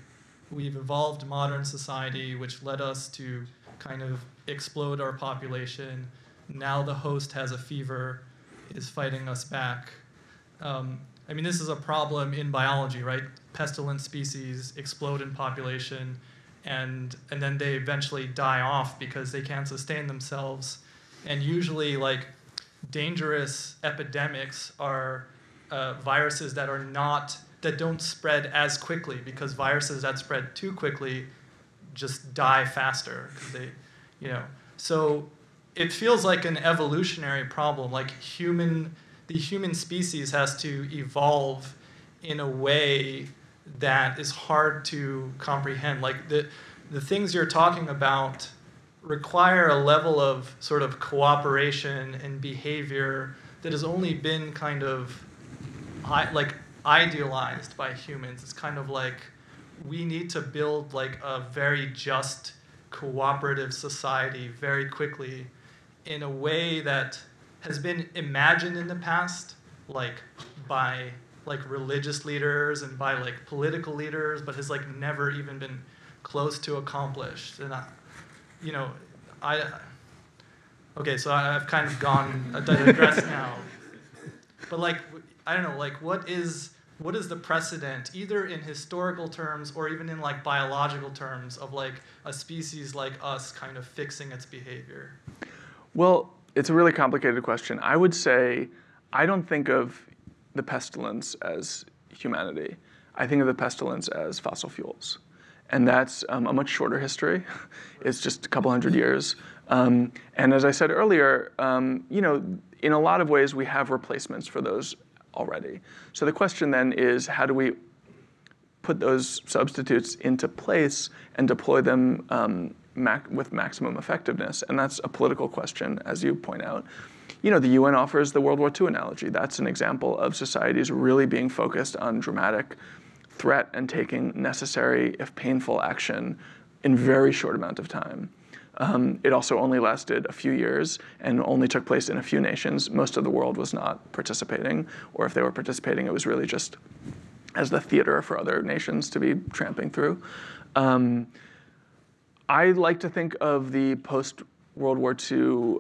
we've evolved modern society, which led us to kind of explode our population. Now the host has a fever, is fighting us back. This is a problem in biology, right? Pestilent species explode in population, and then they eventually die off because they can't sustain themselves. And usually, dangerous epidemics are viruses that don't spread as quickly, because viruses that spread too quickly just die faster. So it feels like an evolutionary problem. The human species has to evolve in a way that is hard to comprehend. The things you're talking about require a level of sort of cooperation and behavior that has only been kind of idealized by humans. It's kind of like we need to build a very just, cooperative society very quickly in a way that has been imagined in the past, by religious leaders and by political leaders, but has never even been close to accomplished. And you know, okay, so I've kind of digressed now. But like, I don't know, like what is the precedent, either in historical terms or even in like biological terms, of like a species like us kind of fixing its behavior? Well, it's a really complicated question. I would say I don't think of the pestilence as humanity. I think of the pestilence as fossil fuels. And that's a much shorter history. It's just a couple hundred years. And as I said earlier, you know, in a lot of ways we have replacements for those already. So the question then is, how do we put those substitutes into place and deploy them with maximum effectiveness? And that's a political question, as you point out. You know, the UN offers the World War II analogy. That's an example of societies really being focused on dramatic threat and taking necessary, if painful, action in very short amount of time. It also only lasted a few years and only took place in a few nations. Most of the world was not participating, or if they were participating, it was really just as the theater for other nations to be tramping through. I like to think of the post-World War II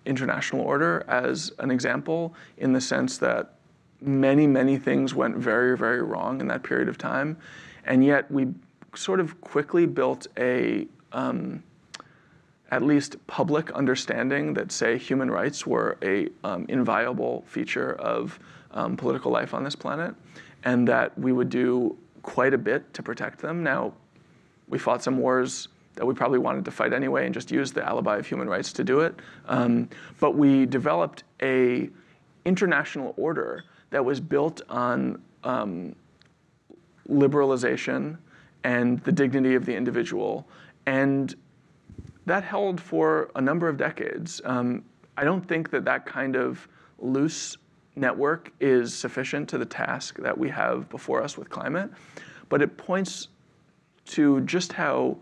international order as an example, in the sense that many, many things went very, very wrong in that period of time. And yet we sort of quickly built a at least public understanding that, say, human rights were a inviolable feature of political life on this planet, and that we would do quite a bit to protect them. Now, we fought some wars that we probably wanted to fight anyway and just used the alibi of human rights to do it. But we developed a international order that was built on liberalization and the dignity of the individual. And that held for a number of decades. I don't think that that kind of loose network is sufficient to the task that we have before us with climate, but it points to just how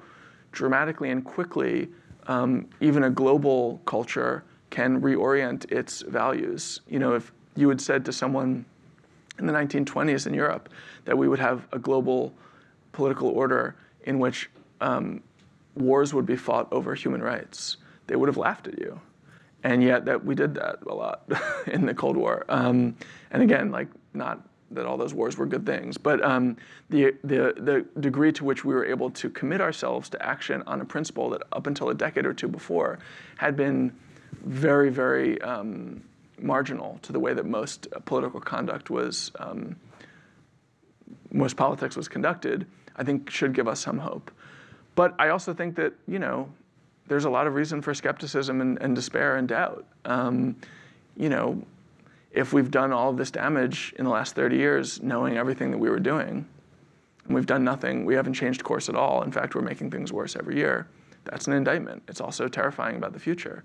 dramatically and quickly even a global culture can reorient its values. You know, if you had said to someone in the 1920s in Europe that we would have a global political order in which wars would be fought over human rights, they would have laughed at you. And yet that we did that a lot in the Cold War. And again, like, not that all those wars were good things, but the degree to which we were able to commit ourselves to action on a principle that up until a decade or two before had been very, very marginal to the way that most political conduct was, most politics was conducted, I think should give us some hope. But I also think that, you know, there's a lot of reason for skepticism and despair and doubt. You know, if we've done all of this damage in the last 30 years, knowing everything that we were doing, and we've done nothing, we haven't changed course at all. In fact, we're making things worse every year. That's an indictment. It's also terrifying about the future.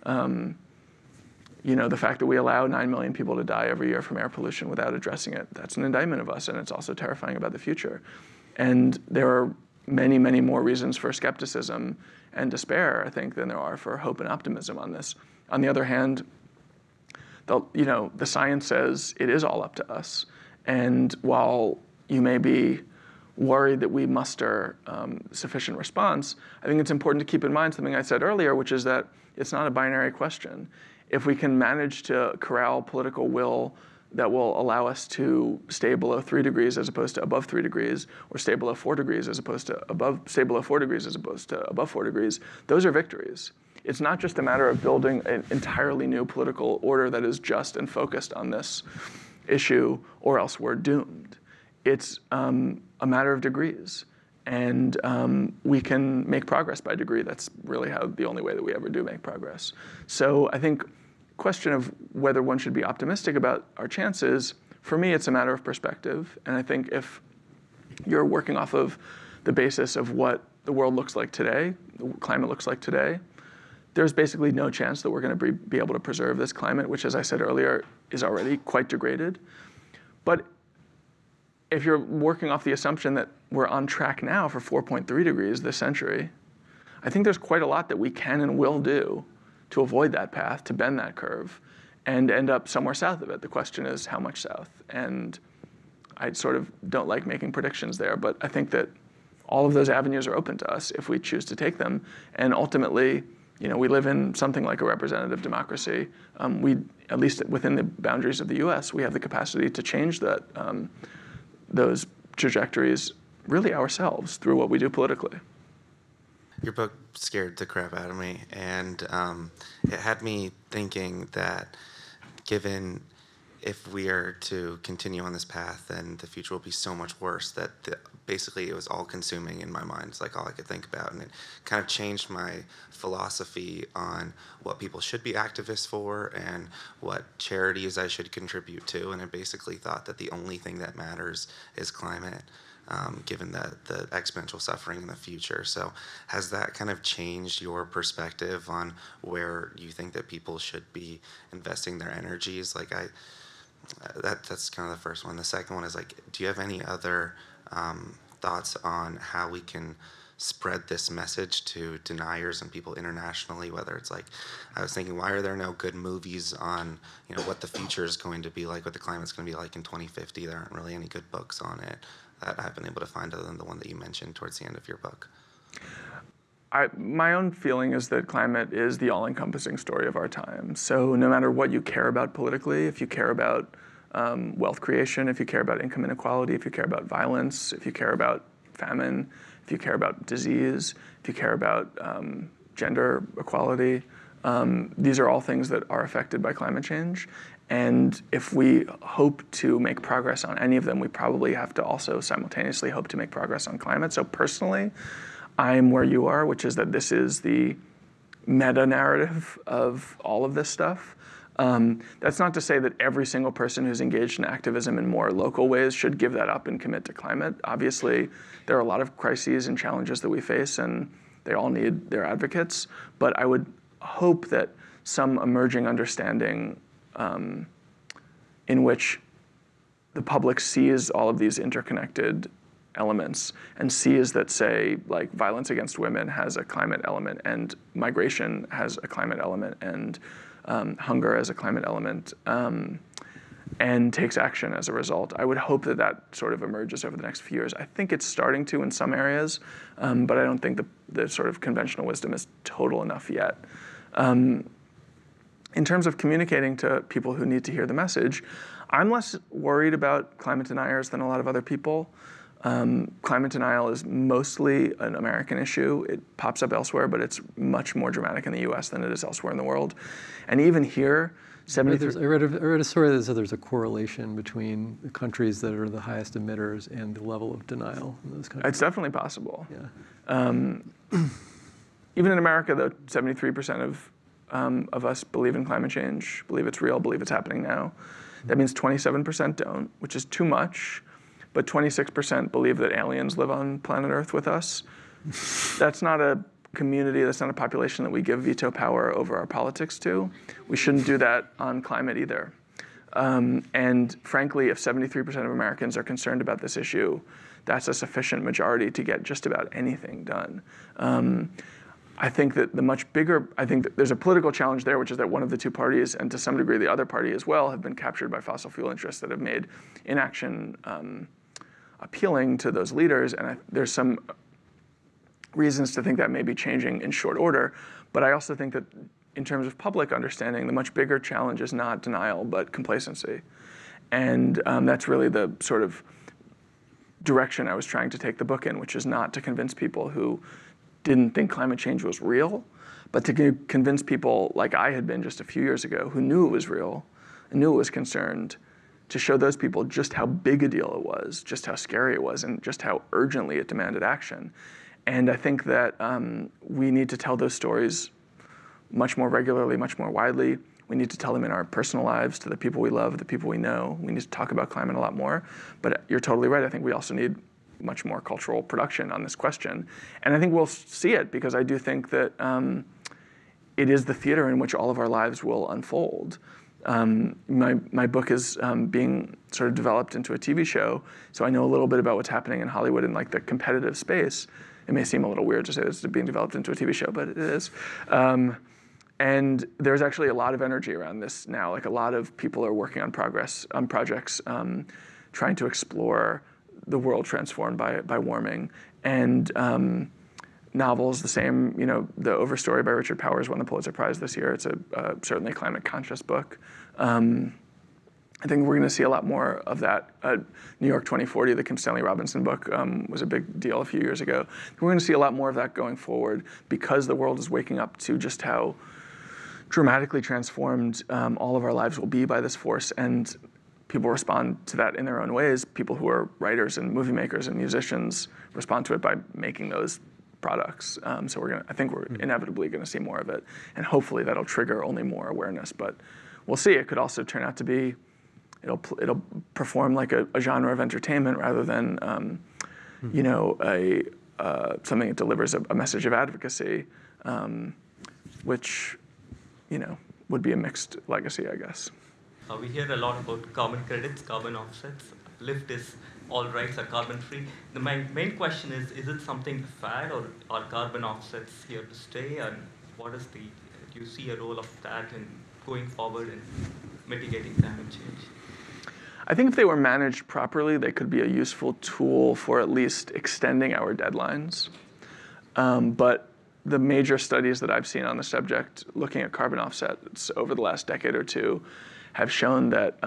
You know, the fact that we allow 9 million people to die every year from air pollution without addressing it, that's an indictment of us, and it's also terrifying about the future. And there are many, many more reasons for skepticism and despair, I think, than there are for hope and optimism on this. On the other hand, you know, the science says it is all up to us. And while you may be worried that we muster sufficient response, I think it's important to keep in mind something I said earlier, which is that it's not a binary question. If we can manage to corral political will that will allow us to stay below 3 degrees as opposed to above 3 degrees, or stay below 4 degrees as opposed to stay below 4 degrees as opposed to above 4 degrees, those are victories. It's not just a matter of building an entirely new political order that is just and focused on this issue, or else we're doomed. It's a matter of degrees. And we can make progress by degree. That's really the only way that we ever do make progress. So I think question of whether one should be optimistic about our chances, for me, it's a matter of perspective. And I think if you're working off of the basis of what the world looks like today, the climate looks like today, there's basically no chance that we're going to be able to preserve this climate, which, as I said earlier, is already quite degraded. But if you're working off the assumption that we're on track now for 4.3 degrees this century, I think there's quite a lot that we can and will do to avoid that path, to bend that curve, and end up somewhere south of it. The question is how much south? And I sort of don't like making predictions there, but I think that all of those avenues are open to us if we choose to take them. And ultimately, we live in something like a representative democracy. We, at least within the boundaries of the U.S., we have the capacity to change those trajectories really ourselves through what we do politically. Your book scared the crap out of me, and it had me thinking that given if we are to continue on this path, then the future will be so much worse that basically it was all consuming in my mind. It's like all I could think about, and it kind of changed my philosophy on what people should be activists for and what charities I should contribute to, and I basically thought that the only thing that matters is climate. Given the exponential suffering in the future. So has that kind of changed your perspective on where you think that people should be investing their energies? Like that's kind of the first one. The second one is like, do you have any other thoughts on how we can spread this message to deniers and people internationally, whether it's like, I was thinking, why are there no good movies on, what the future is going to be like, what the climate's going to be like in 2050? There aren't really any good books on it that I've been able to find other than the one that you mentioned towards the end of your book. My own feeling is that climate is the all-encompassing story of our time. So no matter what you care about politically, if you care about wealth creation, if you care about income inequality, if you care about violence, if you care about famine, if you care about disease, if you care about gender equality, these are all things that are affected by climate change. And if we hope to make progress on any of them, we probably have to also simultaneously hope to make progress on climate. So personally, I'm where you are, which is that this is the meta-narrative of all of this stuff. That's not to say that every single person who's engaged in activism in more local ways should give that up and commit to climate. Obviously, there are a lot of crises and challenges that we face, and they all need their advocates. But I would hope that some emerging understanding in which the public sees all of these interconnected elements and sees that, say, like violence against women has a climate element, and migration has a climate element, and hunger as a climate element, and takes action as a result. I would hope that that sort of emerges over the next few years. I think it's starting to in some areas, but I don't think the sort of conventional wisdom is total enough yet. In terms of communicating to people who need to hear the message, I'm less worried about climate deniers than a lot of other people. Climate denial is mostly an American issue. It pops up elsewhere, but it's much more dramatic in the US than it is elsewhere in the world. And even here, 73... I read a story that said there's a correlation between the countries that are the highest emitters and the level of denial in those countries. It's definitely possible. Yeah. Even in America, though, 73% of us believe in climate change, believe it's real, believe it's happening now. That means 27% don't, which is too much. But 26% believe that aliens live on planet Earth with us. That's not a community, that's not a population that we give veto power over our politics to. We shouldn't do that on climate either. And frankly, if 73% of Americans are concerned about this issue, that's a sufficient majority to get just about anything done. I think that I think that there's a political challenge there, which is that one of the two parties, and to some degree the other party as well, have been captured by fossil fuel interests that have made inaction appealing to those leaders. And there's some reasons to think that may be changing in short order. But I also think that in terms of public understanding, the much bigger challenge is not denial, but complacency. And that's really the sort of direction I was trying to take the book in, which is not to convince people who didn't think climate change was real, but to convince people like I had been just a few years ago who knew it was real and knew it was concerned, to show those people just how big a deal it was, just how scary it was, and just how urgently it demanded action. And I think that we need to tell those stories much more regularly, much more widely. We need to tell them in our personal lives to the people we love, the people we know. We need to talk about climate a lot more. But you're totally right. I think we also need much more cultural production on this question. And I think we'll see it, because I do think that it is the theater in which all of our lives will unfold. My book is being sort of developed into a TV show, so I know a little bit about what's happening in Hollywood in like the competitive space. It may seem a little weird to say this is being developed into a TV show, but it is. And there's actually a lot of energy around this now. Like a lot of people are working on projects trying to explore the world transformed by warming. And novels, the same. The Overstory by Richard Powers won the Pulitzer Prize this year. It's certainly a climate conscious book. I think we're going to see a lot more of that. New York 2040, the Kim Stanley Robinson book, was a big deal a few years ago. We're going to see a lot more of that going forward because the world is waking up to just how dramatically transformed all of our lives will be by this force, and people respond to that in their own ways. People who are writers and movie makers and musicians respond to it by making those products. So I think we're inevitably going to see more of it, and hopefully that'll trigger only more awareness. But we'll see. It could also turn out to be it'll perform like a genre of entertainment rather than something that delivers a message of advocacy, which would be a mixed legacy, I guess. We hear a lot about carbon credits, carbon offsets. Lyft is all rights are carbon free. My main question is it something fad, or are carbon offsets here to stay? And what is do you see a role of that in going forward in mitigating climate change? I think if they were managed properly, they could be a useful tool for at least extending our deadlines. But the major studies that I've seen on the subject, looking at carbon offsets over the last decade or two, have shown that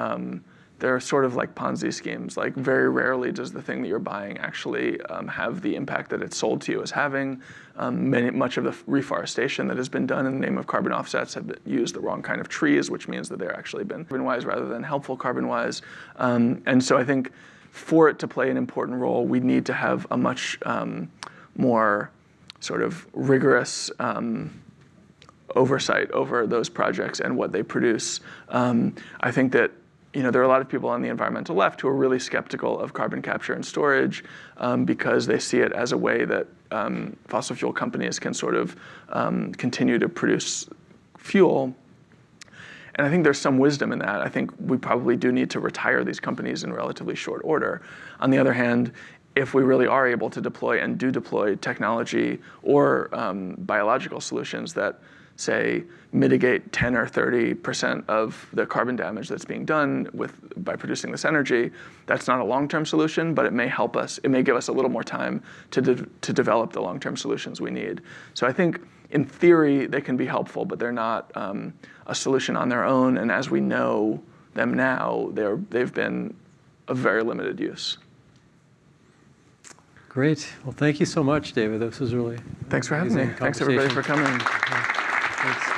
they're sort of like Ponzi schemes. Like, very rarely does the thing that you're buying actually have the impact that it's sold to you as having. Much of the reforestation that has been done in the name of carbon offsets have used the wrong kind of trees, which means that they're actually been carbon-wise rather than helpful carbon-wise. And so I think for it to play an important role, we need to have a much more sort of rigorous oversight over those projects and what they produce. I think that there are a lot of people on the environmental left who are really skeptical of carbon capture and storage because they see it as a way that fossil fuel companies can sort of continue to produce fuel. And I think there's some wisdom in that. I think we probably do need to retire these companies in relatively short order. On the other hand, if we really are able to deploy and do deploy technology or biological solutions that, say, mitigate 10 or 30% of the carbon damage that's being done by producing this energy, that's not a long-term solution, but it may help us. It may give us a little more time to develop the long-term solutions we need. So I think, in theory, they can be helpful, but they're not a solution on their own. And as we know them now, they've been of very limited use. Great. Well, thank you so much, David. This was really Thanks for having me. Thanks, everybody, for coming. Thanks.